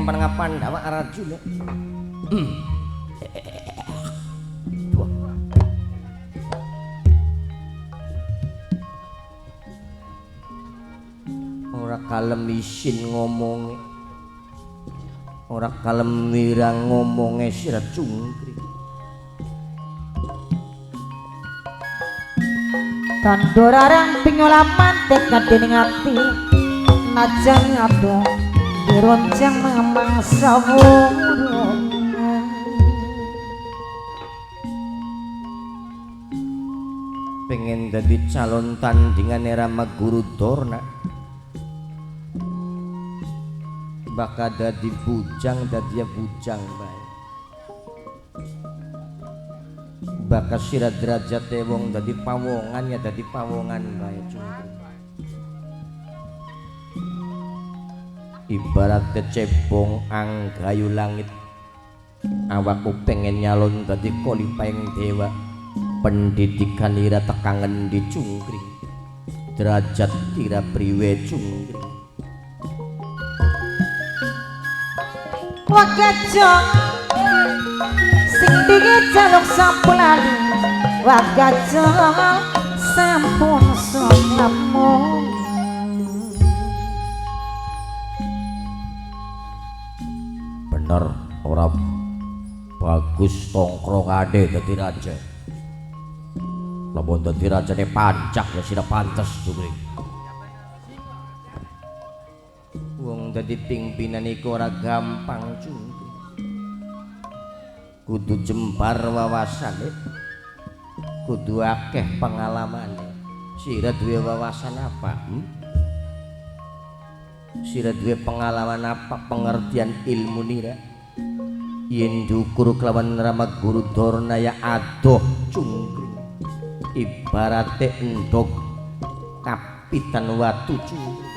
Pandawa Arjuna. Ora kalem isin ngomonge. Ora kalem wirang ngomonge sira cungkring. Tandur arang pinyolaman tekad dening ati najan ado dironcang memang sawurung pengen dadi calon tandingan Rama Guru Dorna bakal dadi bujang bae bakal sira derajat wong dadi pawongan ya dadi pawongan bae cungkring ibarat kecebong anggayu langit awakku pengen nyalon dadi kolipaing dewa pendidikan ira tekangen di cungkring derajat ira priwe cungkring wagajong sing dingin jaluk sampun lali wagajong sampun songamu bener ora bagus tongkrongane dadi raja lamun dadi rajane pancak ya sira pantes cungkring wong dadi pimpinan iku ora gampang cungkring kudu jembar wawasane kudu akeh pengalamane sira duwe wawasan apa sira duwe pengalaman apa pengertian ilmu nira yen diukur kelawan Rama Guru Dorna ya adoh cungkring ibarate endog kapitan watu cungkring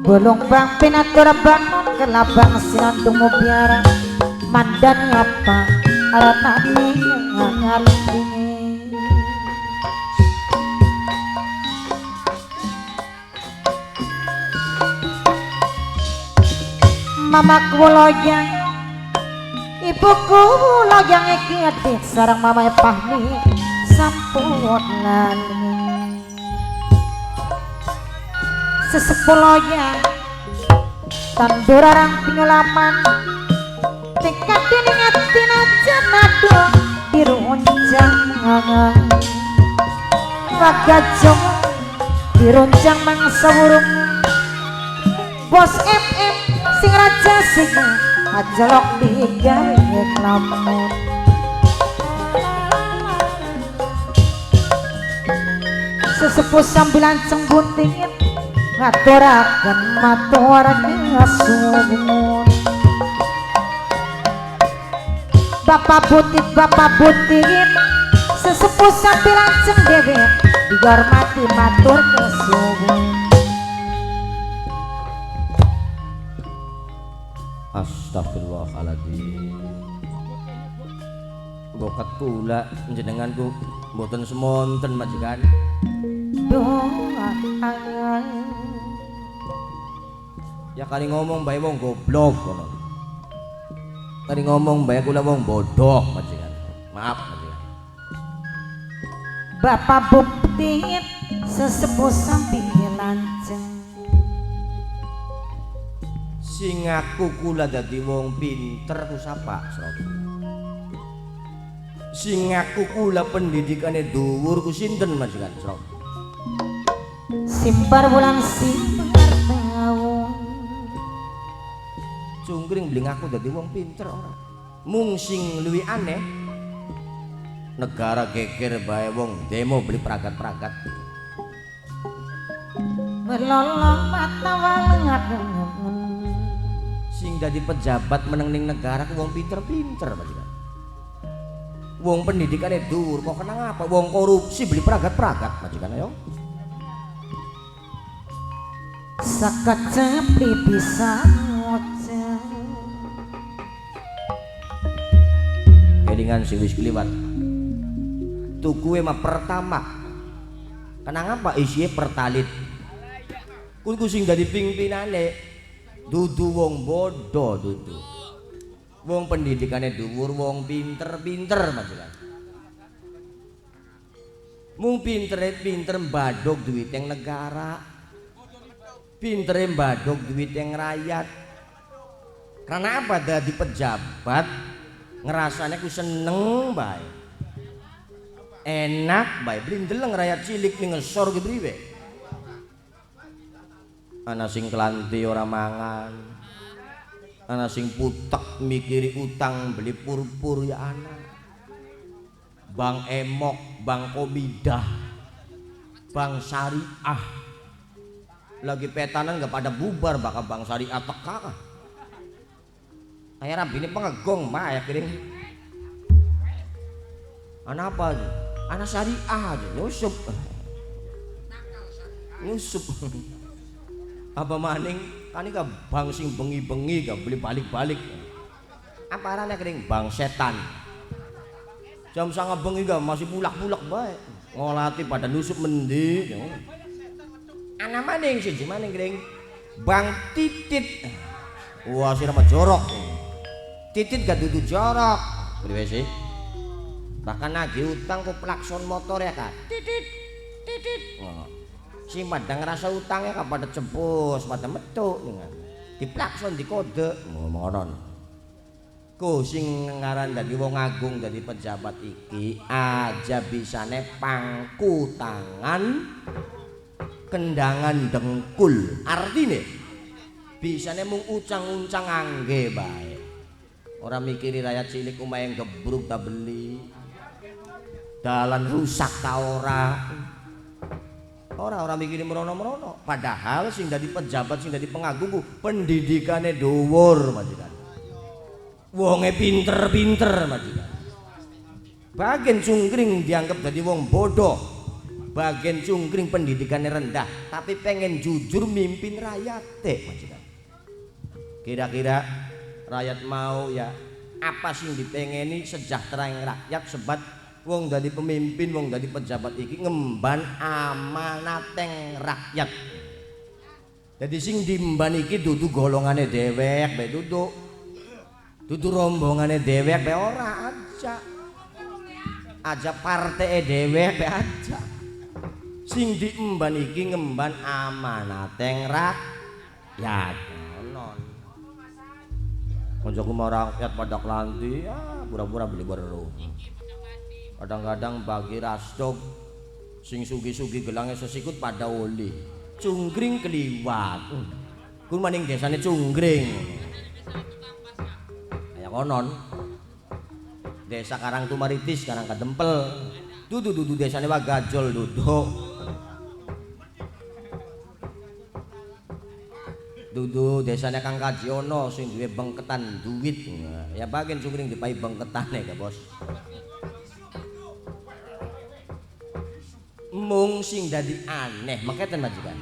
bolong bang pinatur bangun kelabang sinandung biara mandan ngapa alatane ngalindingi mamaku lojang ibuku lojang iki adik sarang mama Pahmi sampun lali sesepulonya tandur arang pinyolaman tekad dening ati najan ado diruncang wagajong diruncang mangsa wurung bos MM sing raja sing ajalok digawe lamun sesepuh sambilan cembuntingin ngaturaken maturaken asumun bapak butit sesepuh sambil lanceng dewek dihormati matur kesuwun astagfirullahaladzim bokat kula njenenganku mboten semonten majikan ya kali ngomong bae wong goblok ngono. Kali ngomong bae kula wong bodoh majikan. Maaf majikan. Bapak bukti sesepuh sambil lanceng. Sing aku kula dadi wong pinter ku sapa, Srot? Sing aku kula pendidikane dhuwur ku sinten majikan, Srot? Simpar bulan simpar tahun cungkring bling aku dadi wong pinter ora mung sing luwih aneh negara geger bae wong demo beli peragat-peragat melolong mata walengat sing dadi pejabat meneng ning negara ku wong pinter-pinter majikan wong pendidikane dhuwur kok kenang apa wong korupsi beli peragat-peragat majikan ayo sakacep bisa ngoceh kelingan sing wis kliwat tukuwe mah pertama kenang apa isinya pertalit kuwi sing dadi pimpinane dudu wong bodoh dudu. Wong pendidikane dhuwur, wong pinter-pinter maksudnya. Mung pinter mbadhog duwiteng negara. Pintere mbadhog duwiteng rakyat. Karena apa? Dadi pejabat ngerasane ku seneng bae. Enak bae blindeleng rakyat cilik ning ngesor ki priwe. Ana sing klanti ora mangan. Ana sing putek mikiri utang beli purpur ya ana. Bang Emok, Bang Komidah, Bang Syariah. Lagi petanan gak pada bubar bakal Bang Syariah teka. Kayak rabi ini pengegong mbak ya kiring. Anak apa aja? Anak Syariah aja nyusup. Nyusup. Apa maning kan ini bang sing bengi-bengi gak boleh balik-balik. Apa arane kering bang setan. Jam sangat bengi gak masih bulak-bulak baik. Ngolati pada nusuk mendi. Anak maning sih maning kering bang Titit. Wah si nama jorok. Titit gak duduk jorok. Beri sih. Bahkan lagi utang ku plakson motor ya kan. Titit. Si madang rasa utangnya kan pada cepus, pada metu di plakson di kode ngomong ku sing ngaran dadi wong agung dadi pejabat iki aja bisane pangku tangan kendangan dengkul artine bisane mung uncang-uncang angge bae ora mikiri rakyat cilik omahe gebruk ta beli dalan rusak ta ora orang mikirin merono-merono padahal sing dadi pejabat sing dadi pengagung pendidikane dhuwur majikan wonge pinter-pinter majikan bagian cungkring dianggap dadi wong bodoh bagian cungkring pendidikannya rendah tapi pengen jujur mimpin rakyat majikan kira-kira rakyat mau ya apa sing dipengeni sejahtera yang rakyat sebat wong dadi pemimpin, wong dadi pejabat iki ngemban amanateng rakyat. Jadi sing diemban iki dudu golongane dhewek, bae dudu rombongane dhewek, bae ora aja. Aja parteke dhewek, bae aja. Sing diemban iki ngemban amanateng rakyat. Ngono. Koncoku marang rakyat pada klanti, ya pura-pura beli baru. Kadang-kadang bagi rastok sing sugi-sugi gelangnya sesikut pada oli cungkring keliwat kun maning desane cungkring kayak konon desa Karang Tumaritis Karang Kadempel dudu desane Wagajol dudu desane Kang Kajiono sing duwe bengketan duit ya bagian cungkring dipai bengketane ya bos mung sing dadi aneh maketen majikan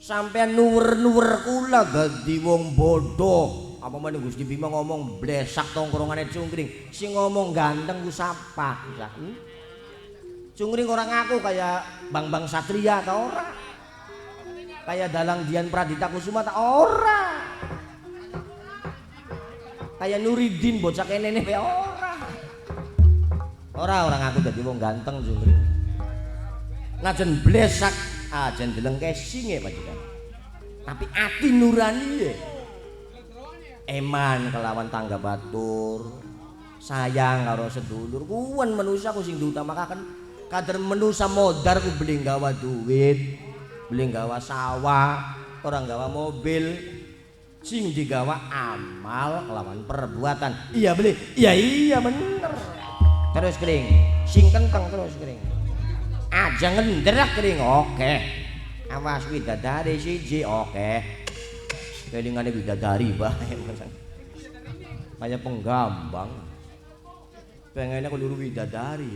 sampean nuwer-nuwer kula dadi wong bodoh apa meneh Gusti Bima ngomong blesak tongkrongane cungkring sing ngomong ganteng ku sapa cungkring ora ngaku kayak Bang Satria ta ora kayak Dalang Dian Pradita Kusuma ta ora kayak Nuridin bocah kene ne ora ngaku dadi wong ganteng cungkring najan blesak ajan deleng kesinge majikan tapi ati nurani eman kelawan tangga batur sayang karo sedulur kuwen manusia ku sing diutamakaken kader manusia modar ku beli gawa duit beli gawa sawah orang gawa mobil sing digawa amal kelawan perbuatan iya beli iya bener terus kering sing kenteng terus kering aja ngenderak kering oke awas widadari siji oke kelingane widadari bae kayak penggambang pengennya kudu widadari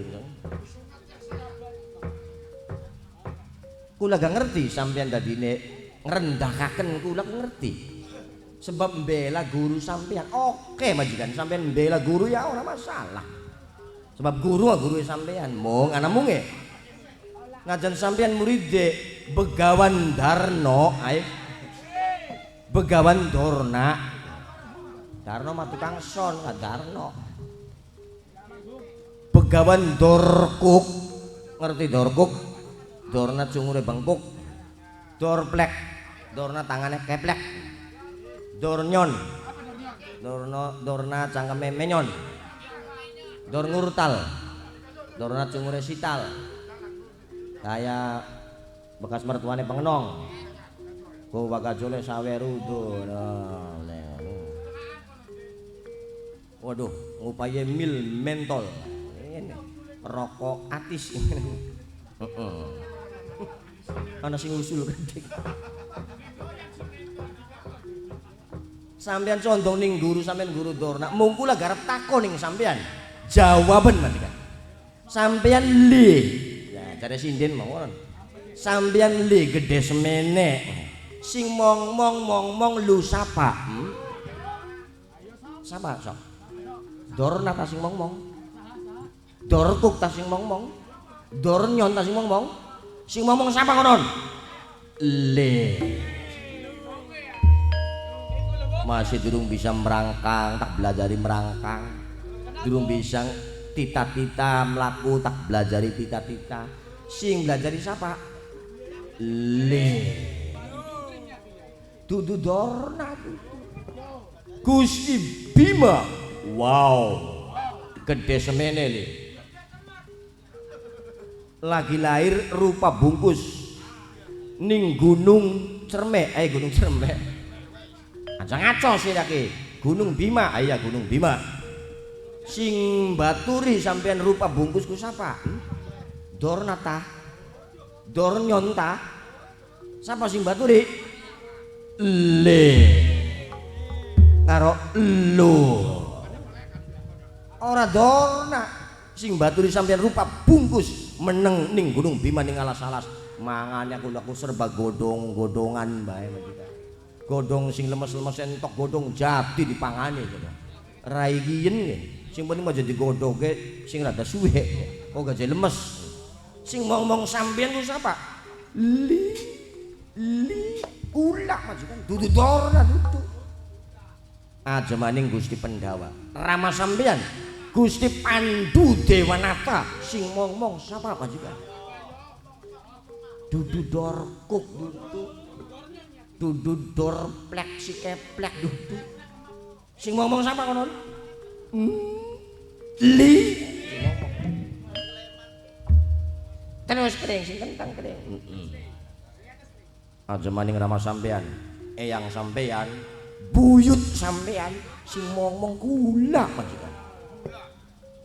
kula gak ngerti sampean dadine ngrendahkaken kula ngerti sebab mbela guru sampean oke majikan sampean mbela guru ya ora masalah sebab guru sampean mung ana mung ngajan sampean murid Begawan Darno Begawan Dorna. Darno mah tukang son, nggak Darno. Begawan Dorkuk, ngerti Dorkuk? Dorna cungure bengkuk. Dorplek, Dorna tangannya keplek. Dornyon, Dorna cangkeme menyon. Dor ngurtal, Dorna cungure sital. Kayak bekas mertuane pengenong. Ku bagajole sawerudo. Waduh, ngupaye mil mentol. Ini rokok atis. Ana sing usul gede. Sampeyan condong ning guru sampeyan guru Dorna. Mungkula garap takon ning sampeyan. Jawaban matikan. Sampeyan li. Ya, jare sinden mawon. Sampeyan li gede semene. Sing mong lu sapa? Sapa sok? Dorna ta sing mong. Dorkuk ta sing mong. Dornyon ta sing mong. Sing ngomong sapa konon? Le. Masih durung bisa merangkang, tak belajari merangkang. Durung bisa tita-tita melaku, tak belajari tita-tita. Sing belajari siapa? Le. Dudu Dorna Gusti Bima. Wow. Gede semene le. Lagi lahir rupa bungkus ning Gunung Cermek. Gunung Cermek. Aja ngaco sih lagi. Gunung Bima. Iya Gunung Bima. Sing baturi sampean rupa bungkus ku sapa? Dorna ta? Dornyon ta? Sapa sing baturi? Le. Karo lu. Ora Dorna. Sing baturi sampean rupa bungkus meneng ning Gunung Bima ning alas-alas. Mangane aku serba godhong-godhongan bae kita. Godhong sing lemes-lemes entok godhong jati dipangane coba. Rai giyen nggih. Sing penting mah jadi godhoge sing rada suwe. Kok gak lemes. Sing ngomong sampean ku sapa? Li ulak majikan dudu Dorna dudu. Aja maning Gusti Pendawa. Rama sampean Gusti Pandu Dewanata sing ngomong sapa majikan? Dudu Dorkuk dudu. Dudu Dorplek si keplek dudu. Sing ngomong sapa konon? Li. Terus kering sing kentang kering. Aja maning rama sampean, eyang sampean, buyut sampean sing ngomong kula majikan.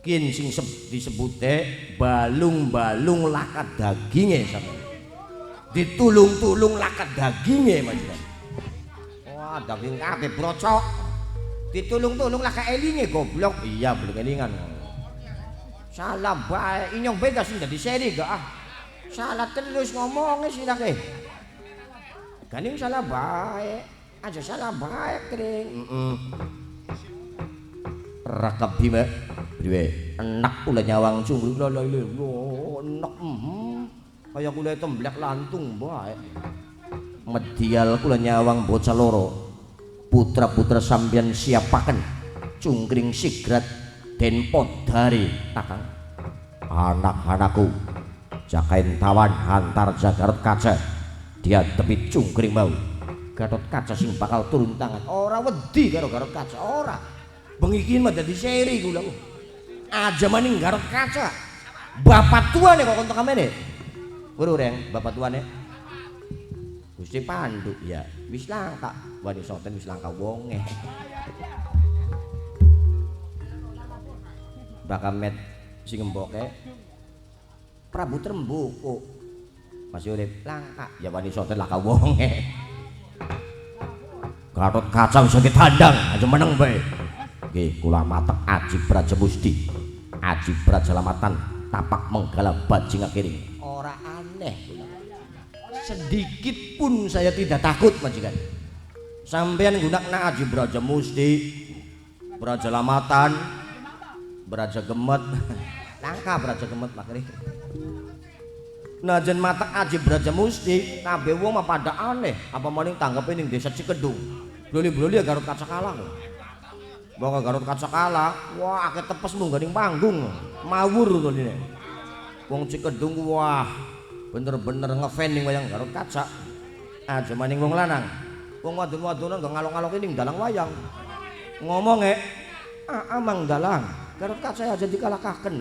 Kin sing disebute balung-balung lakat daginge sampean. Ditulung-tulung lakat daginge majikan. Wah, daging kabeh brocok. Ditulung-tulung lakat elinge goblok. Iya, belum elingan. Salah bae, inyong beda sing dadi seri gak ah. Salah terus ngomongnya sih lagi. Ganing salah bae. Aja salah bae kering. Rakab Bima. Priwe, enak kula nyawang cungru lho enak. Kaya kula temblek lantung bae. Medial kula nyawang bocah loro. Putra-putra sampeyan siapaken cungkring sigrat den podari takang. Anak-anakku jakain tawan hantar Jagarut Kaca. Dia tepi cungkring mau. Gatot Kaca sing bakal turun tangan. Ora wedi karo Garut Kaca, ora. Bengi iki mah dadi seri kula. Aja maning Garut Kaca. Bapak tuane kok kontok kamene. Ureng bapak tuane. Gusti Pandu ya. Wis langka. Wani soten wis langka wonge. Bakamet sing emboke Prabu Tremboko masih urip langka ya wani soten langka wonge. Gatot Kaca wis ditandang aja meneng bae. Nggih kula matek Aji Braja Musti. Aji Brajalamatan tapak menggala bajing akiring. Ora aneh kula. Sedikit pun saya tidak takut majikan. Sampeyan gunakna Aji Braja Musti, Brajalamatan, Braja Gemet. Langka Braja Gemet makri. Najan matak aji Braja Musti kabeh wong mah pada aneh apa maning tanggepe ning desa Cikedung. Bloli-bloli ya Garut Kacakala. Wong Garut Kacakala, wah akeh tepes mungganing panggung. Mawur to dene. Wong Cikedung wah bener-bener ngefan ning wayang Garut Kaca. Aja maning wong lanang. Wong wadon-wadonan gak ngalok-ngalok ning dalang wayang. Ngomong amang dalang Garut Kaca aja dikalahkaken.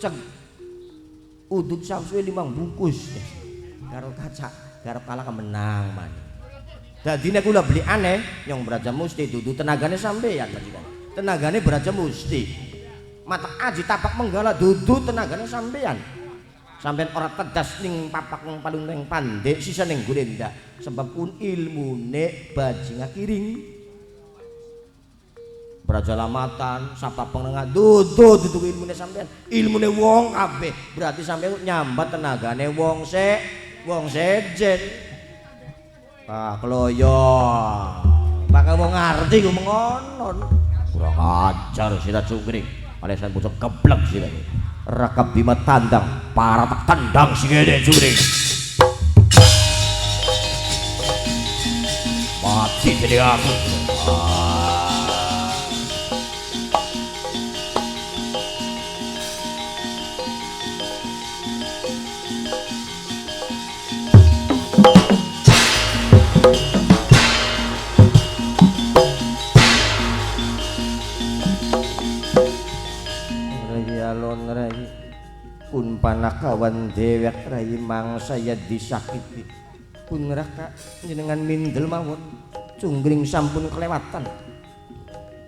Ceg udut samsuwe 5 bungkus. Garut Kaca, garap kalah kemenang man. Dadine kula beli aneh nyong Braja Musti dudu tenagane sampeyan majikan. Tenagane Braja Musti. Matak aji tapak menggala dudu tenagane sampeyan. Sampeyan ora tedas ning papak nang palung nang pandhe sisa ning gurenda sebab pun ilmune bajingan kiring. Braja Lamatan, sapa penengah dudu ilmune sampeyan. Ilmune wong kabeh. Berarti sampeyan nyambat tenagane wong sejen. Ah kloyo. Bakal wong ngerti ku mengonon. Kurang ajar sira cungkring. Alisan bocah geblek sira. Raka Bima tandang, para tak tandang sigede cungkring. Mati jadi aku. Alon rai pun panakawan dewek rai mangsa ya disakiti pun raka jenengan mindel mawon cunggring sampun kelewatan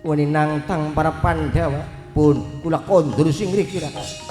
wani nangtang para Pandawa pun kula kondur sing mriki raka.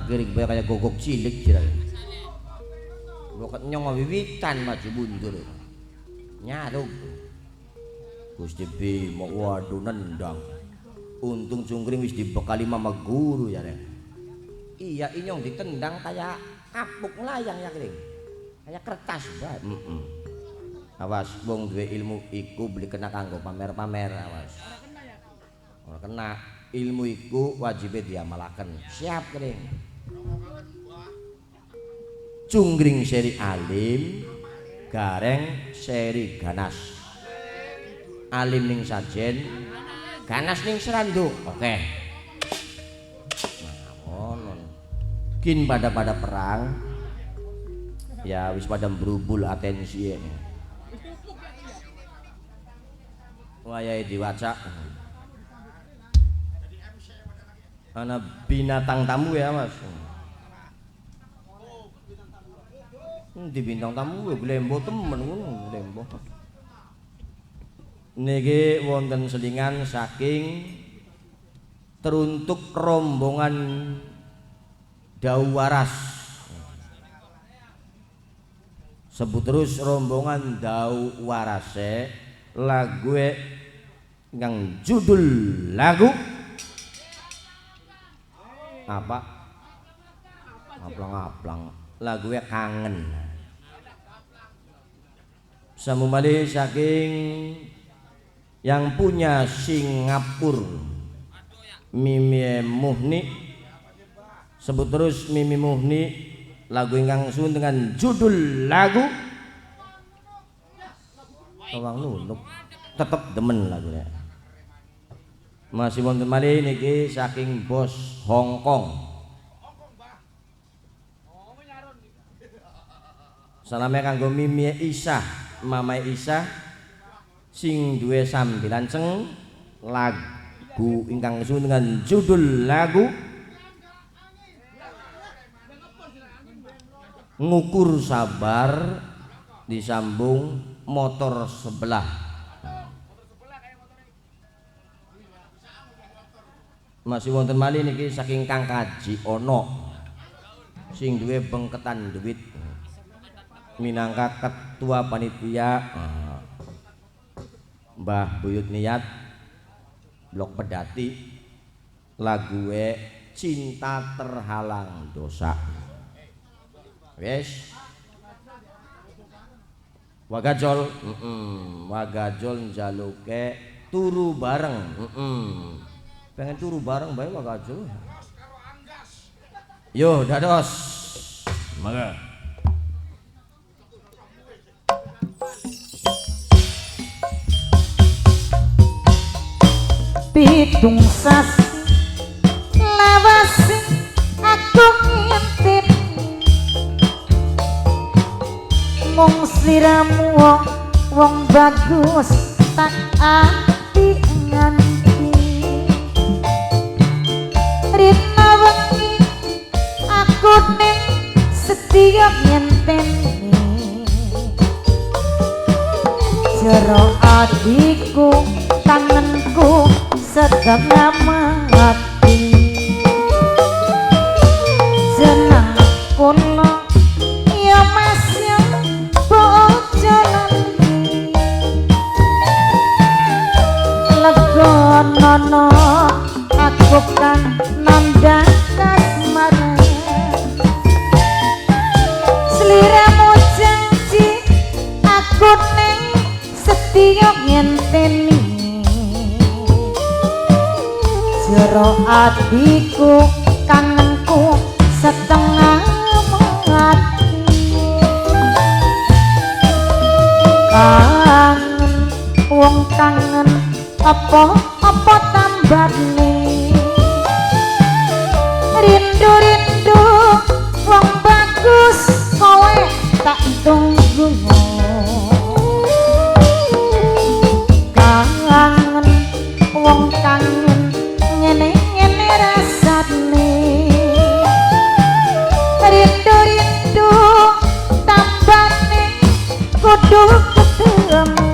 Giring baya kayak gogok cilik sira. Loket nyong wiwitan maju mundur. Nyaruk. Gusti Bima waduh nendang. Untung cungkring wis dibekali mama guru ya Rek. Iya inyong ditendang kayak kapuk layang ya Kring. Kayak kertas bae. Awas wong duwe ilmu iku beli kena kanggo pamer-pamer awas. Ora kena ilmu iku wajibe diamalaken. Siap Kring. Cunggring seri alim, gareng seri ganas. Alim ning sajen, ganas ning seranduk. Oke. Nah, ngono. Kin pada perang. Ya wis pada berubul atensi ya. Wayahe diwaca. Ana binatang tamu ya Mas. Di bintang tamu glembo temen ngono glembo. Niki wonten selingan saking teruntuk rombongan Dau Waras. Sebut terus rombongan Dau Warase lagu yang judul lagu apa? Ngaplang-ngaplang lagu kangen. Samumali saking yang punya Singapura Mimi Muhni. Sebut terus Mimi Muhni lagu ingkang sun dengan judul lagu Awang Nunuk tetep demen lagunya. Masih wonten malih niki saking bos Hong Kong. Salame kanggo Mimi Isah, Mama Isah sing duwe sambilan ceng lagu ingkang kesuwun dengan judul lagu Ngukur Sabar disambung Motor Sebelah. Masih wonten malih niki saking Kang Kaji Ono sing duwe bengketan duit minangka ketua panitia Mbah Buyut Niat Blok Pedati lague Cinta Terhalang Dosa. Wes Wagajol Wagajol njaluke turu bareng pengen turu bareng bae Wagajol yo dados mangga pitung sasi lawas aku ngintip mung sliramu wong bagus tak ati nganti rina wengi aku ning setiap ngenteni jero adiku tanganku setengah mati senang kula ya mas ya bojolan legonono aku kan nandang kasmaran sliramu janji aku ning setia ngenteni jero adiku kangenku setengah mati kangen wong kangen apa tambane rindu wong bagus kowe tak tunggu kangen wong kangen ngene rasane rindu tambane kudu ketemu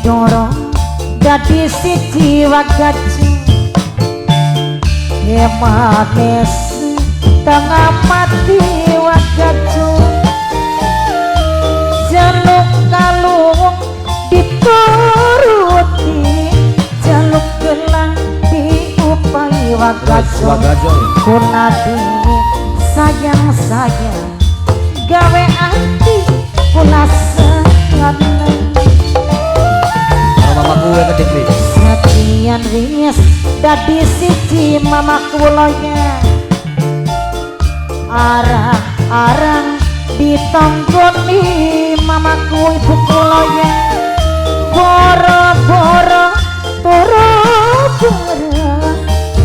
dorong dadi siji wagacu manis tengah mati wagacu jaluk kalung dituruti jaluk gelang diupai wagacu kunadi sayang-sayang gawe hati kula sengat mama kue kedikli sekian wis dadi siji mama kulanya arang-arang ditonggoni mamaku ibu kulanya boro-boro boro-boro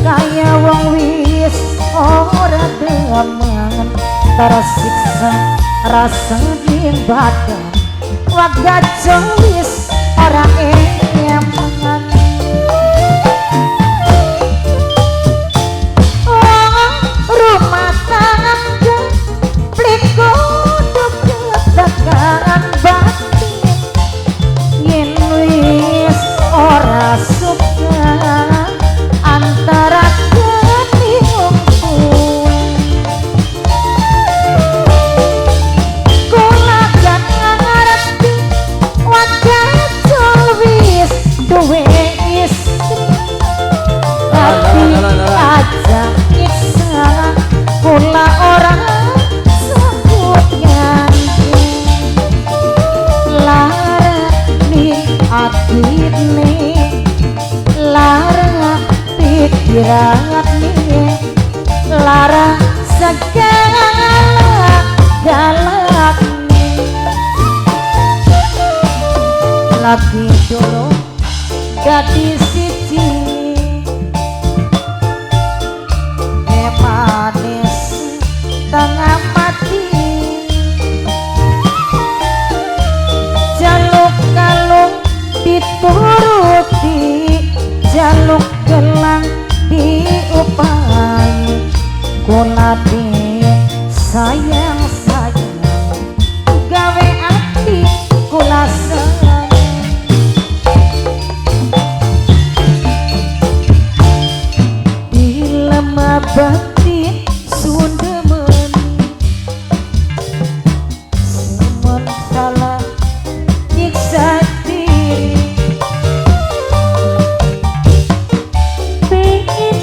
kaya wong wis ora demen tersiksa rasa di badan wagacu wis ora eman rumah tangga pliku ketegangan batin yen wis ora suka antara ketiung kula gak ngerti wagacu wis duwe istri tapi aja iksa kula orang sebut nyanyi lara ni atine lara pikiran ni lara segala galak ni lagi dulu dadi siji manis tengah mati jaluk kalung dituruti jaluk gelang diupai kunati sayang-sayang gawe hati kula seneng dilema batin sundemen sementara nyiksa diri pengen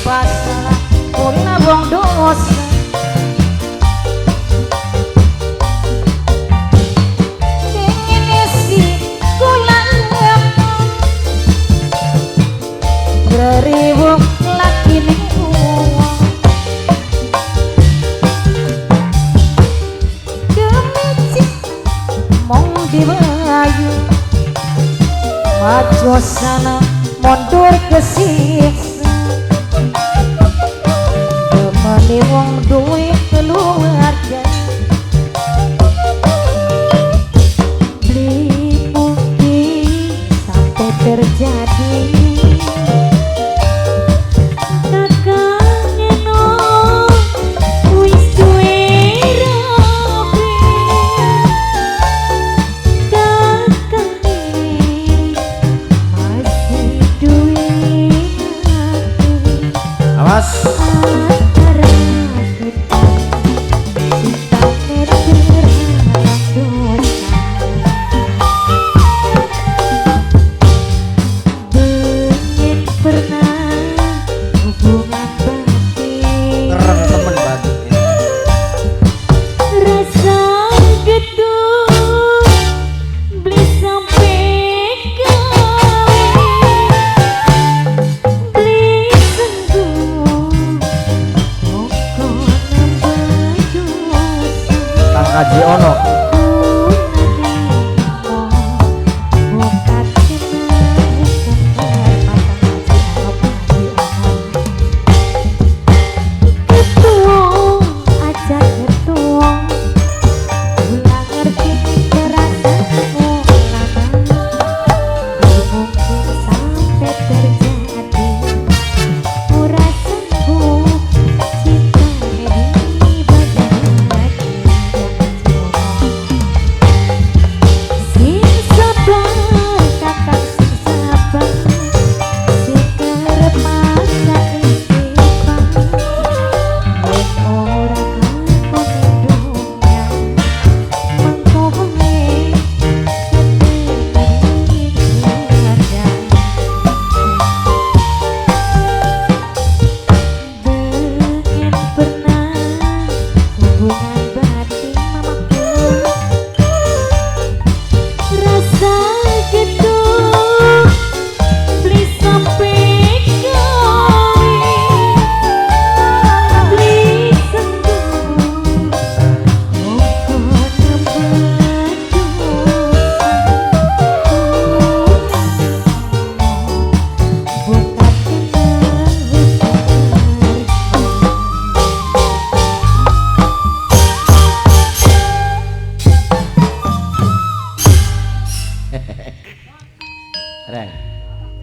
masalah kula wong dosa pengen si kula beribu lagi ning uang demi mong dibayu maju sana mundur ke sisi demani wong duwe keluarga beli bukti sampai terjadi awas keren temen banget Haji Ono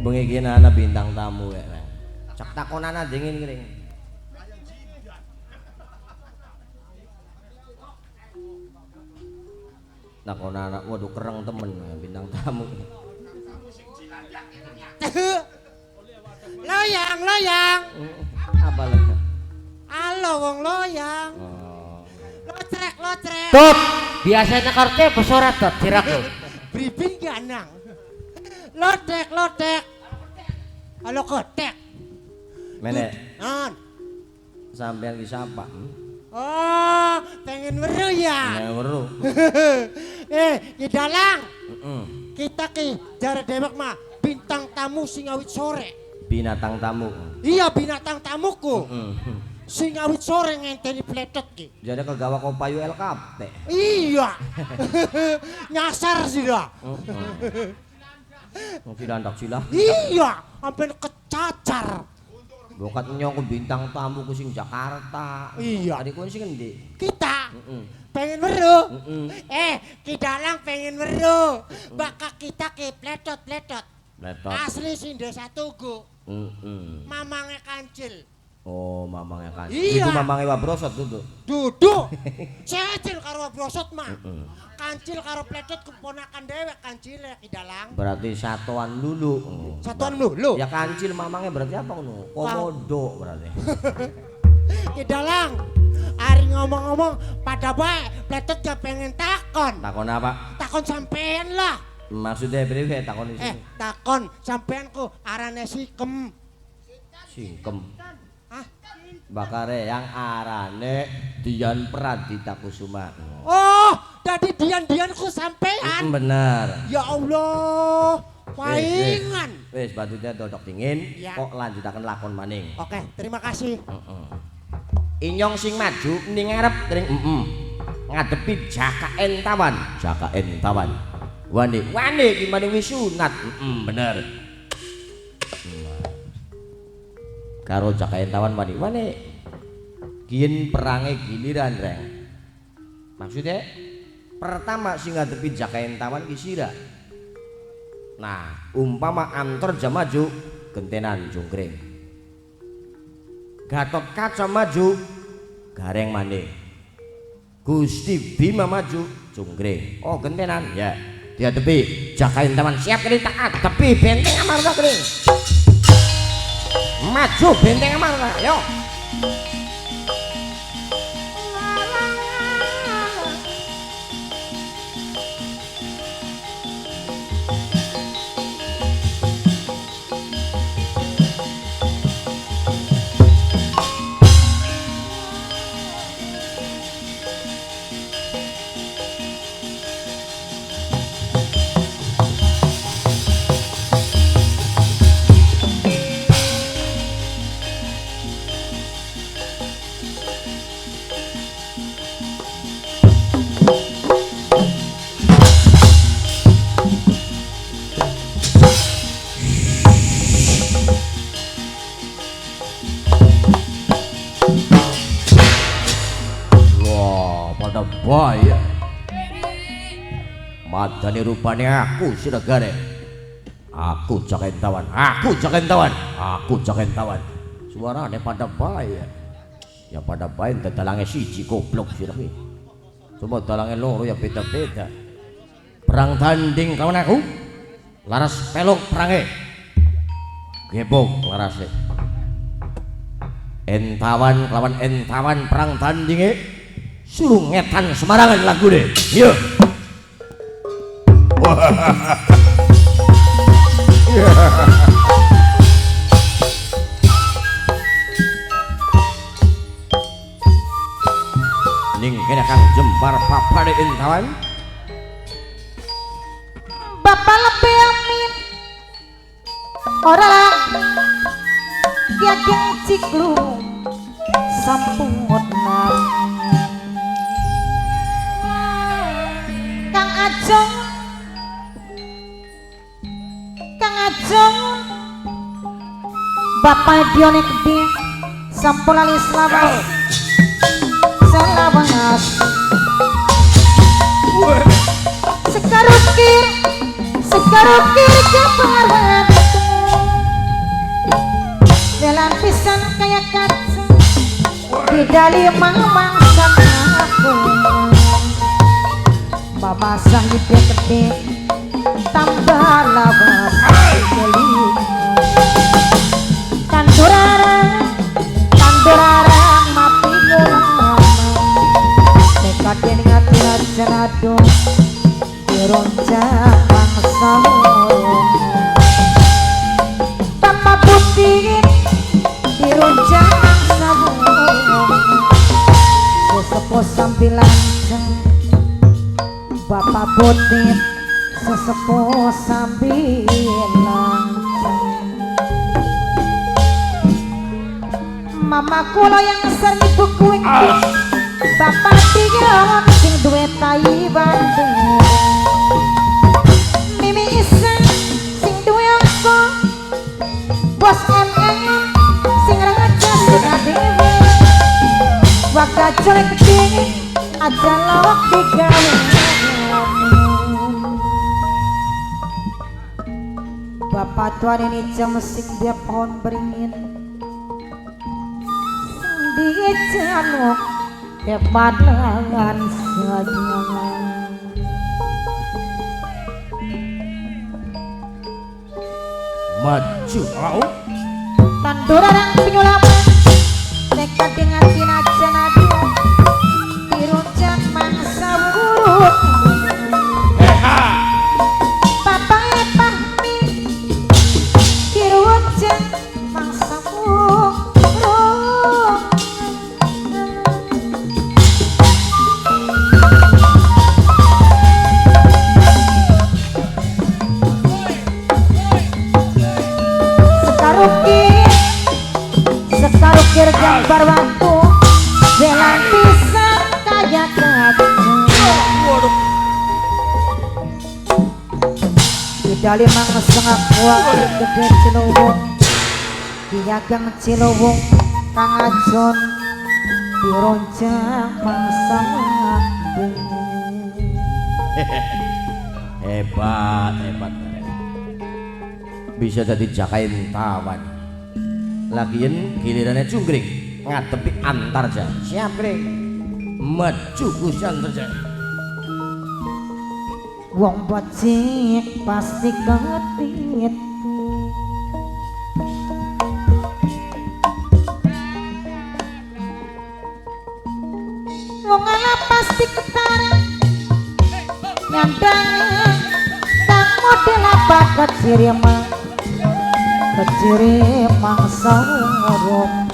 bengi iki ana bintang tamu ya. Cek takonana dingin kring. Takonana waduh kereng temen bintang tamu. Loyang, loyang. Apa lho? Halo wong loyang. Oh. Locrek, locrek. Tut, biasanya karte besorat tot tiraku. Bribing ganang. Lotek, lotek. Halo kotek. Menek Non. sampean ki sapa? Oh, pengen weru ya. Nek weruh. Ki dalang. Heeh. Kita ki jare dewek mah bintang tamu sing awit sore. Binatang tamu. Iya binatang tamuku. Heeh. Sing awit sore ngenteni pletot ki. Jadi kegawa kopayu LKP. Iya. Nyasar sih dah. Mungkin dandak sila. Iya, sampai kecacar. Bokat nyong bintang tamu ku sing Jakarta. Iya. Adik ku sing endi? Kita Heeh. pengen weru. Heeh. Ki dalang pengen weru. Bakal kita ki pletot-pletot. Letot. Asli sing desa Tugu. Heeh. Mamange kancil. Oh, mamangnya kan. Iya. Iku mamangnya Wabrosot duduk. Duduk. Cecil karo brosot mah. Heeh. Kancil karo pletot keponakan dewek kancile Ki dalang. Berarti satuan lulu. Satuan lulu. Ya kancil mamangnya berarti apa ngono? Komodo berarti. Ki dalang. Ari ngomong-ngomong pada baik pletot gak pengen takon. Takon apa? Takon sampean lah. Maksudnya priwe takon di sini? Takon sampeanku arane sikem. Singkem. Hah? Bakare yang arane Dian Pradita Kusuma. Oh, dadi dian-dianku sampean. Bener. Ya Allah, paingan. Wis batutnya dodok dingin, Ya. kok lanjutaken lakon maning. Oke, terima kasih. Inyong sing maju ning ngarep tring ngadepi Jaka Entawan. Jaka Entawan. Wani ki maning wisunat. Bener. Karo Jaka Entawan wani gien perange giliran reng. Maksudnya pertama sing ngadepi Jaka Entawan ki sira. Nah, umpama antor jam maju gentenan jungkring. Gatot Kaca maju gareng maning. Gusti Bima maju jungkring. Oh, gentenan ya. Diadepi Jaka Entawan siap kali tak adepi benteng Amarta kring. Maju benteng Amarta, yo. Bahaya madane rupane aku Siregane. Aku Jaka Entawan, aku Jaka Entawan, aku Jaka Entawan. Suarane pada bahaya. Ya pada bahaya dalange siji goblok sirah. Coba dalange loro ya beda-beda. Perang tanding kawan aku. Laras pelok perange. Gebong larase. Entawan lawan Entawan perang tandinge. Suruh ngetan semarangan lagu deh. Yuk. Ning kena kang jembar papade Entawan. Bapak lebih amin orang yakin ciklu sampun Kang Ajeng Bapak Dione Gede sampun lali selawas sekarukir jabaran jalan pisan kayak kaca di dalam mangsa aku mama sahid gede tambah lawas keli tandurara mati golang nekat yang ngati raja aduh dironcak bangsa tanpa putih dironcak bangsa sesepuh sambil lancang bapak putih sesepuh sambil lancang mama kulo yang sering ibu kue bapak tiga sing duwe tai bandeng mimi isa sing duwe aku bos sing raja sing adewe waktu jelek gede aja lawak digawe bapak tuan ini jam sing dia pohon beringin sing dia januk hebat lengan saja maju mau tanduran pinyulama nekat dengan tinajan adu diruncak mangsa buruk bapak pahmi diruncak mangsa buruk sekarukir gambar waktu jalan pisang kayak kaca di dalam mangesengak kuat gede Cilowung di Yagang Cilowung Kang Ajon di roncak mangsa hebat bisa jadi jakain tawan lagian gilirannya cungkring ngadepi Antarja siap kring maju Gusti Antarja wong bocik pasti ketit wong ala pasti ketara nyandang kang model apa keciri mangsa ngorok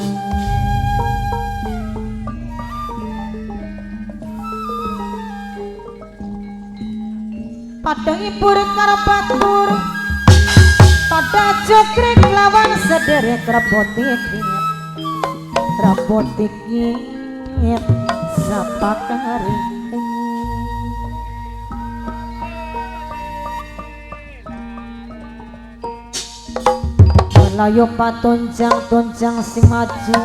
pada hibur karo batur pada jokrek lawan sederek rapotik sapa kari layo patonjang sing maju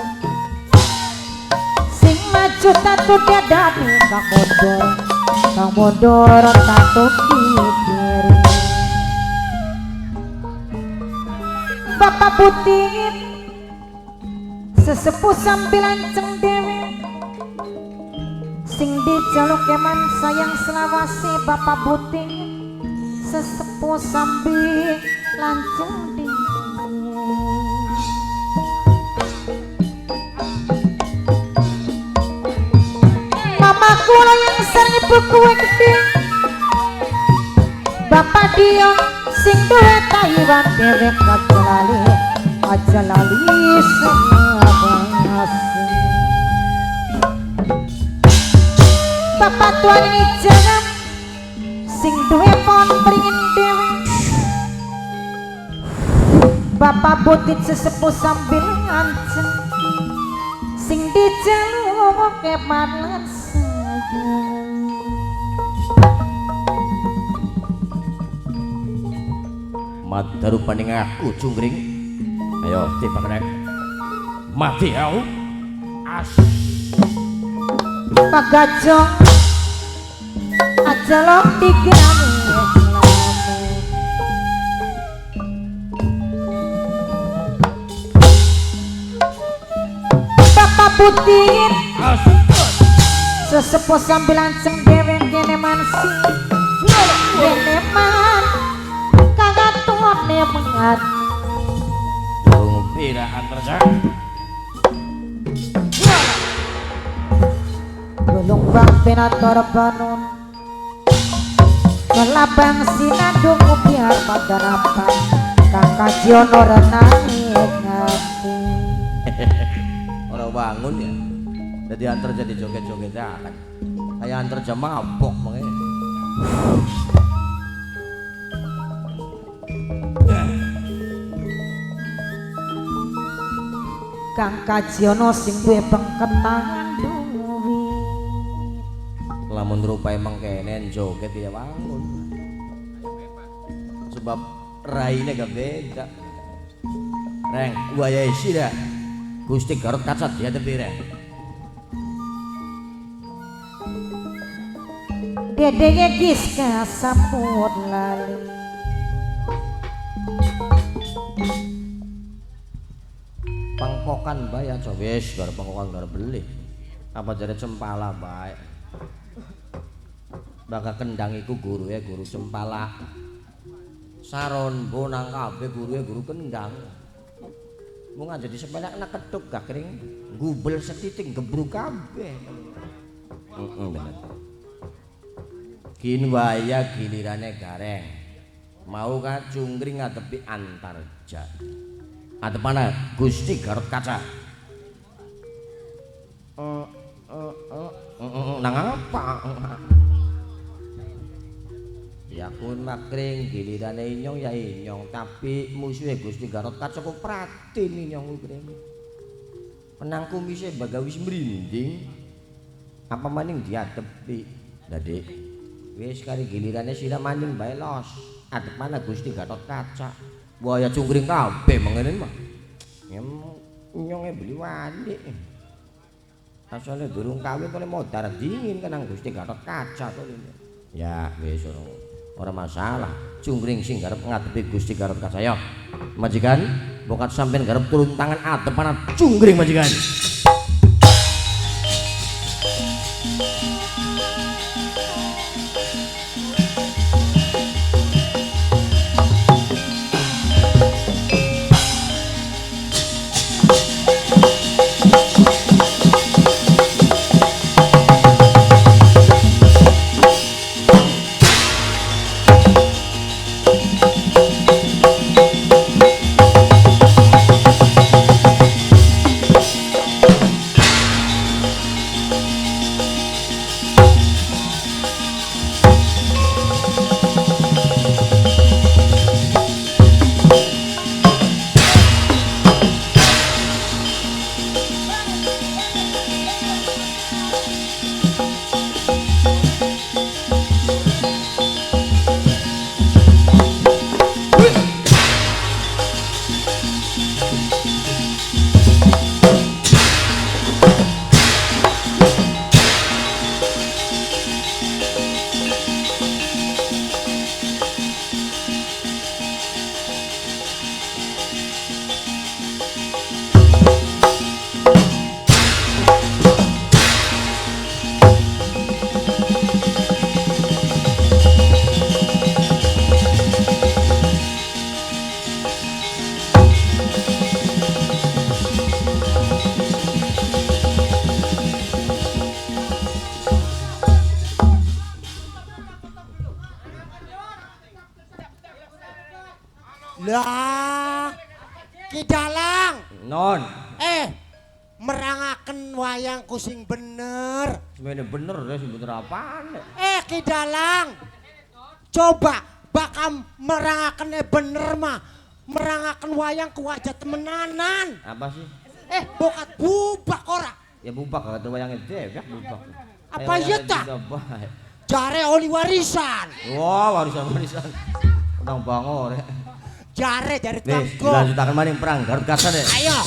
tatu dadane kang bodor tatu kiri bapak putih sesepuh sambil lanceng dewe sing dijaluk keman sayang selawase bapak putih sesepuh sambil lanceng dewe mamaku yang sering ibu kue gede bapak dia sing duwe Taiwan dewek aja lali semua bangsa bapak tuan ini jangan sing duwe pohon beringin dewe bapak butit sesepuh sambil nganceng sing dijaluk keman madaru paning aku cungkring ayo tiba kena mati au as pagajong aja lo digani putin Asyik. sesepuh sambilan seng dewek kene mansi kene man kagak tuane mengat Burung piraan terjak. Gulung bang pinator banun kelabang sinadung biar pada rapat kakak Ciono renangit ngati Orang bangun ya. Jadi antar jadi joget-joget kan. Kayak antar jam mabok makanya. Kang Kajiono sing duwe pengketangan duwi Lamun rupae mengkenen joget ya bangun. Sebab raine gak beda. Reng, waya isi dah. Gusti Garut Kaca dia tepi reng. dedenge Giska sampun lali Pangkokan bae aja wis garep pangkokan garep beli. Apa jare cempala bae. Bakal kendang iku guru cempala. Saron bonang kabeh guru kendang. Mung aja disepelekna ketuk gak kering gubel setitik gebruk kabeh. Bener. Kin waya gilirane gareng. Mau kacungkring ngadepi Antarja. Adepana Gusti Garut Kaca. Nang apa? Ya pun makring gilirane inyong ya inyong tapi musuhe Gusti Garut Kaca kok pratin inyong kring. Penang kumise bagawis mrinding. Apa maning diadepi. Dadi wis kari gilirane sira maning bae los. Adepana Gusti Garut Kaca. Waya cungkring kabeh mengene mah. Nyonge beli wani. Asale durung kawin kene modar dingin kenang Gusti Garut Kaca to. Ya wis ora masalah. Cungkring sing garep ngadepi Gusti Garut Kaca ya. Majikan, bokat sampean garep turun tangan adepan cungkring majikan. Lah, Ki Dalang. Non, Merangaken wayangku sing bener. sebenarnya bener deh sing bener apaan? Ki Dalang. Coba bakal merangaken bener mah. Merangaken wayangku aja temenanan. Apa sih? Bokat bubak ora. Ya bubak kata wayangnya dewek bubak. Apa iya ta? Jare oli warisan. Wah, warisan. Utang bangor ya. Jare dari Wis, tukangku. dilanjutaken maning perang Garut Kaca deh. Ayo.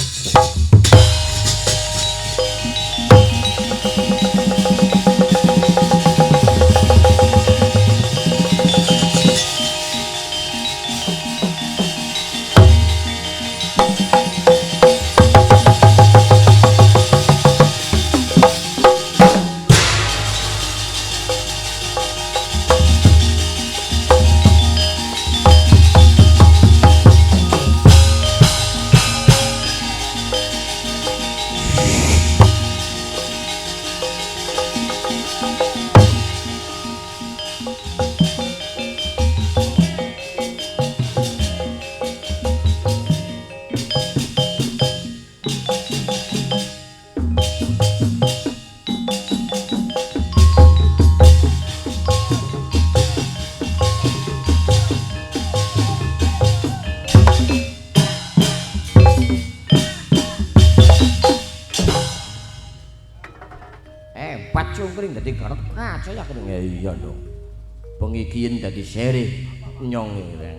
Cungkring dadi garap kaca ya kene. Ya iya dong. Pengikian dadi seri nyong iki.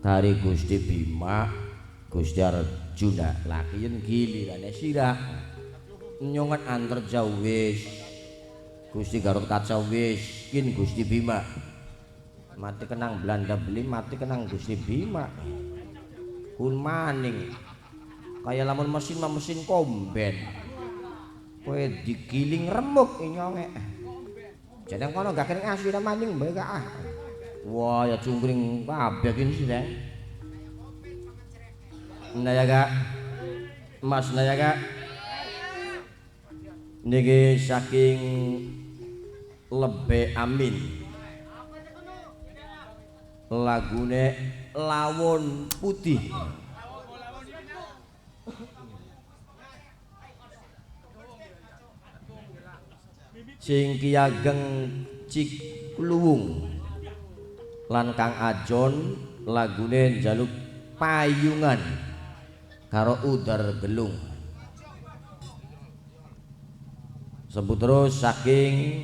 Dari Gusti Bima, Gusti Arjuna, laki yen gilirane sira. Nyongan antar jauh wis. Gusti Garut Kaca wis, kin Gusti Bima. Mati kenang Belanda beli, mati kenang Gusti Bima. Kun maning. Kaya lamun mesin mah mesin komben. Kowe digiling remuk nyonge. Jadang kono gak kene asli maning bae gak ah. Wah ya cungkring kabeh iki sih, Dek. Nah ya Kak. Mas nah ya Kak. Niki saking Lebe Amin. Lagune Lawon Putih. Sing Ki Ageng Cikluwung lan Kang Ajon lagune njaluk payungan karo Udar Gelung. Sebut terus saking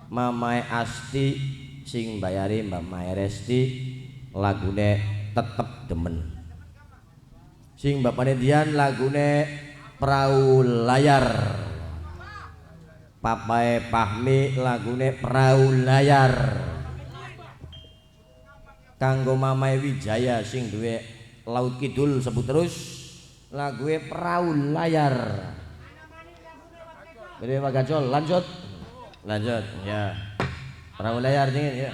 Mamae Asti sing bayari Mbak Mae Resti lagune Tetep Demen. Sing bapane Dian lagune Perahu Layar. Papae Pahmi lagune Perahu Layar. Kanggo Mamae Wijaya sing duwe Laut Kidul sebut terus lague Perahu Layar. Gede Pak Gacol lanjut ya. Perahu Layar dingin ya.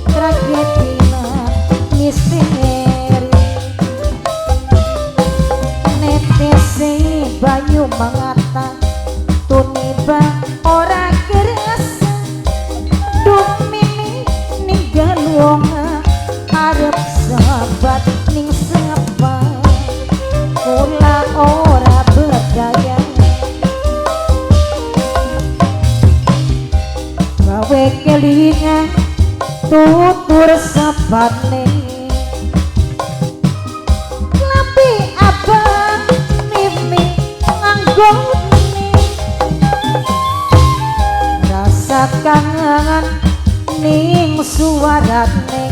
tragedi lan misteri netese banyu mangata tuniba ora kerasa dumini ninggal wong arep sahabat ning sapa kula ora berdaya gawe kelingan tutur sapane lampi abang mimi nganggone rasa kangen ning suarane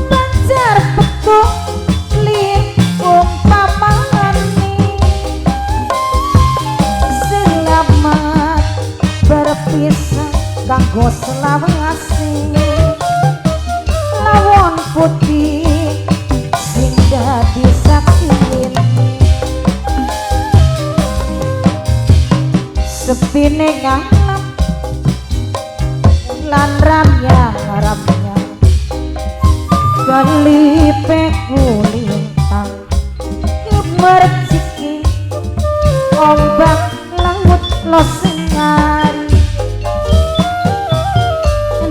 banjar petuk lingkung pamane selamat berpisah kanggo selawase lawon putih sing dadi saksine sepine ngalap lan ramya harapnya kalipe kulintang kemerciki ombak laut losengari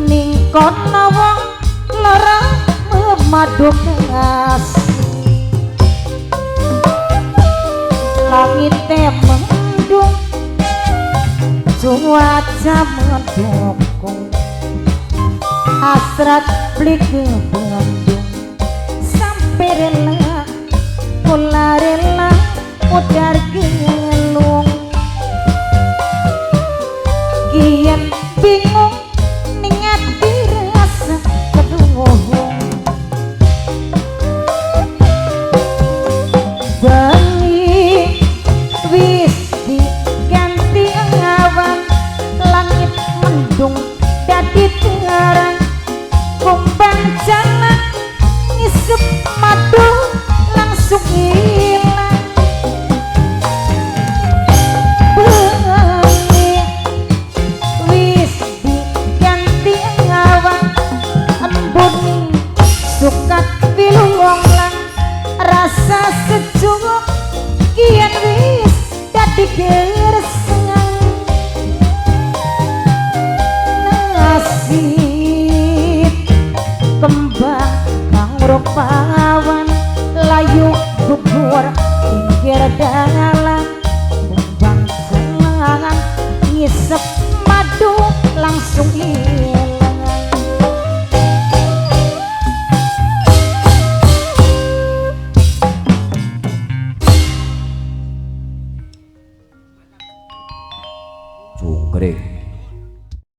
ning kono wong lara memadu kasih langite mendung cuaca mendukung hasrat beli ke Bandung sampai rela kula rela udar gelung kian bingung ningat dirasa kedunguhung bengi wis diganti awan langit mendung dadi terang kumbang jalan ngisep madu langsung hilang bengi wis diganti awan embun sukat pilung lang rasa sejuk kian wis dadi gersang nasib kembang kang rupawan layu gugur pinggir danau